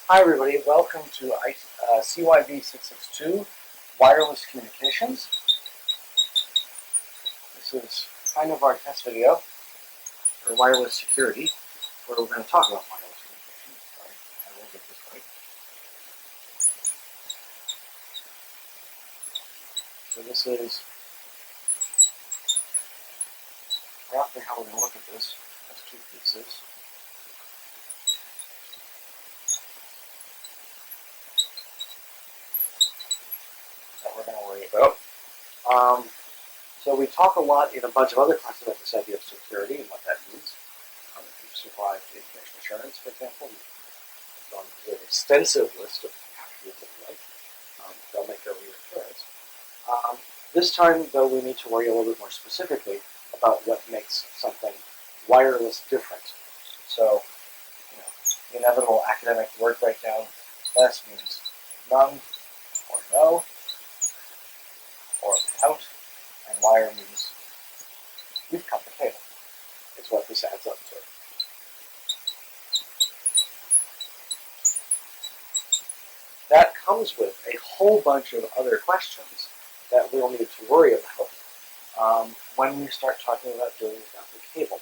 Hi everybody, welcome to CYB 662 Wireless Communications. This is kind of our test video for wireless security, where we're going to talk about wireless communications. Sorry, I will get this right. So this is roughly how we're going to look at this as two pieces. That we're going to worry about. So we talk a lot in a bunch of other classes about this idea of security and what that means. If you've survived information assurance, for example, you've gone through an extensive list of attributes that you like. They'll make their reassurance. This time, though, we need to worry a little bit more specifically about what makes something wireless different. So, the inevitable academic word breakdown, less means none or no, or without, and wire means you've cut the cable. It's what this adds up to. That comes with a whole bunch of other questions that we'll need to worry about when we start talking about doing without the cable.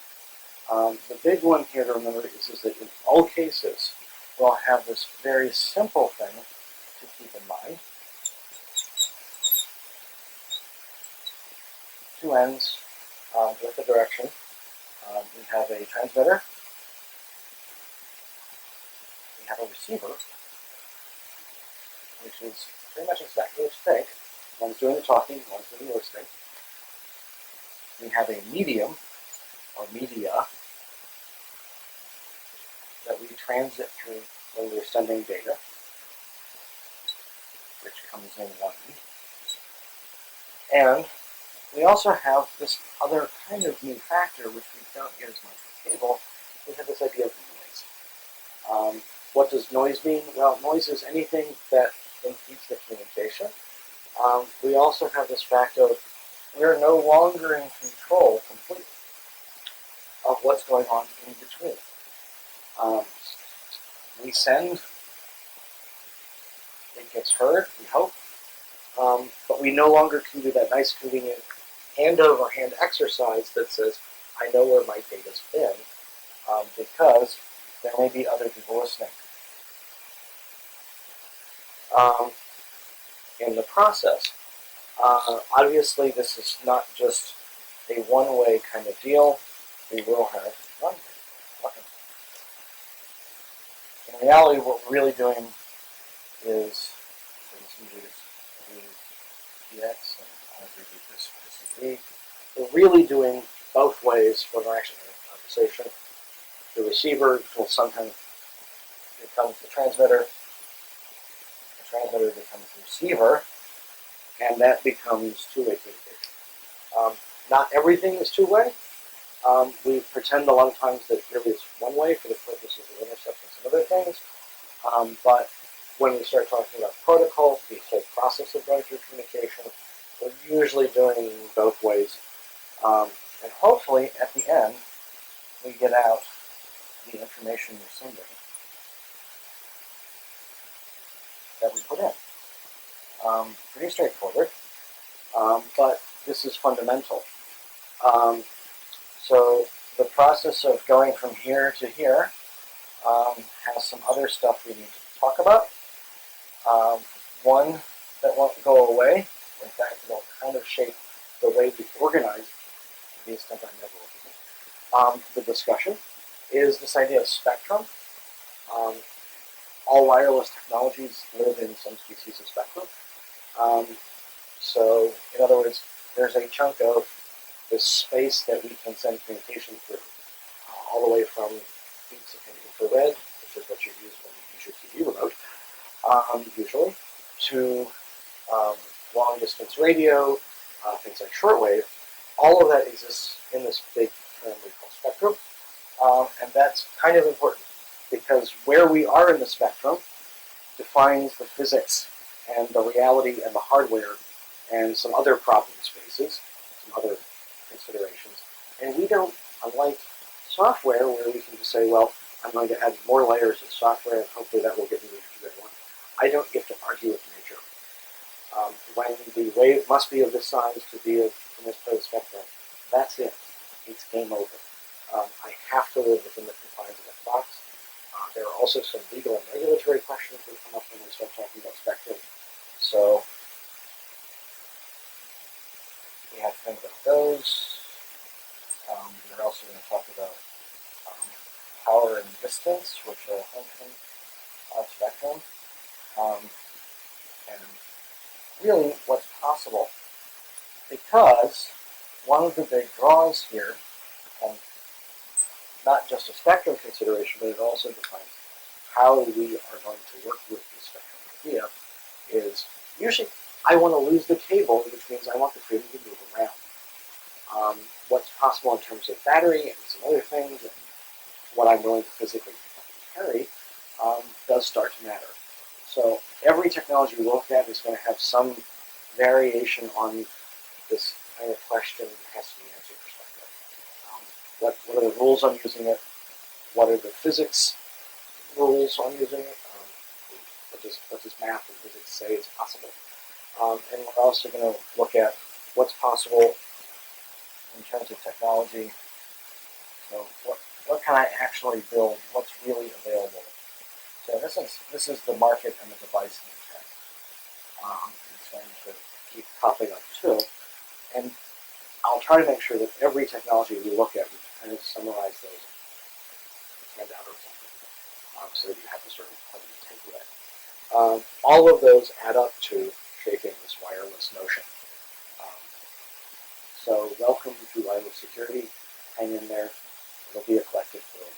The big one here to remember is that in all cases, we'll have this very simple thing to keep in mind. Two ends with the direction. We have a transmitter. We have a receiver, which is pretty much exactly what you think. One's doing the talking, one's doing the listening. We have a medium, or media, that we transit through when we're sending data, which comes in one end. And we also have this other kind of new factor, which we don't get as much with cable. We have this idea of noise. What does noise mean? Well, noise is anything that impedes the communication. We also have this fact of we're no longer in control completely of what's going on in between. We send, it gets heard, we hope, but we no longer can do that nice, convenient hand-over-hand exercise that says, I know where my data's been, because there may be other people listening. In the process, obviously this is not just a one-way kind of deal. We will have one-way. In reality, what we're really doing is, PX and I'll review this CYB. We're really doing both ways when we're actually having a conversation. The receiver will sometimes become the transmitter. The transmitter becomes the receiver, and that becomes two-way communication. Not everything is two-way. We pretend a lot of times that really it's one-way for the purposes of intercepting some other things. But when we start talking about protocol, the whole process of going through communication, we're usually doing both ways. And hopefully, at the end, we get out the information we're sending that we put in. Pretty straightforward, but this is fundamental. So the process of going from here to here has some other stuff we need to talk about. One that won't go away, in fact, it'll kind of shape the way we organize, to the extent I never will be, the discussion, is this idea of spectrum. All wireless technologies live in some species of spectrum. So, in other words, there's a chunk of this space that we can send communication through, all the way from beats and infrared, which is what you use when you use your TV remote, usually, to long-distance radio, things like shortwave. All of that exists in this big term we call spectrum, and that's kind of important because where we are in the spectrum defines the physics and the reality and the hardware and some other problem spaces, some other considerations. And we don't, unlike software where we can just say, well, I'm going to add more layers of software, and hopefully that will get me to where I want. I don't get to argue with nature. When the wave must be of this size to be in this part of the spectrum, that's it. It's game over. I have to live within the confines of that box. There are also some legal and regulatory questions that come up when we start talking about spectrum. So we have to think about those. We're also going to talk about power and distance, which are a function of spectrum. And really what's possible, because one of the big draws here, and not just a spectrum consideration, but it also defines how we are going to work with the spectrum idea, is usually I want to lose the cable, which means I want the freedom to move around. What's possible in terms of battery and some other things, and what I'm willing to physically carry, does start to matter. So every technology we look at is going to have some variation on this kind of question that has to be answered perspective. What are the rules on using it? What are the physics rules on using it? What does math and physics say is possible? And we're also going to look at what's possible in terms of technology. So what can I actually build? What's really available? So this is the market and the device and the tech. It's going to keep popping up too. And I'll try to make sure that every technology we look at, we kind of summarize those handout or something, so that you have a sort of point to take away. All of those add up to shaping this wireless notion. So welcome to wireless security. Hang in there. It'll be a collective build.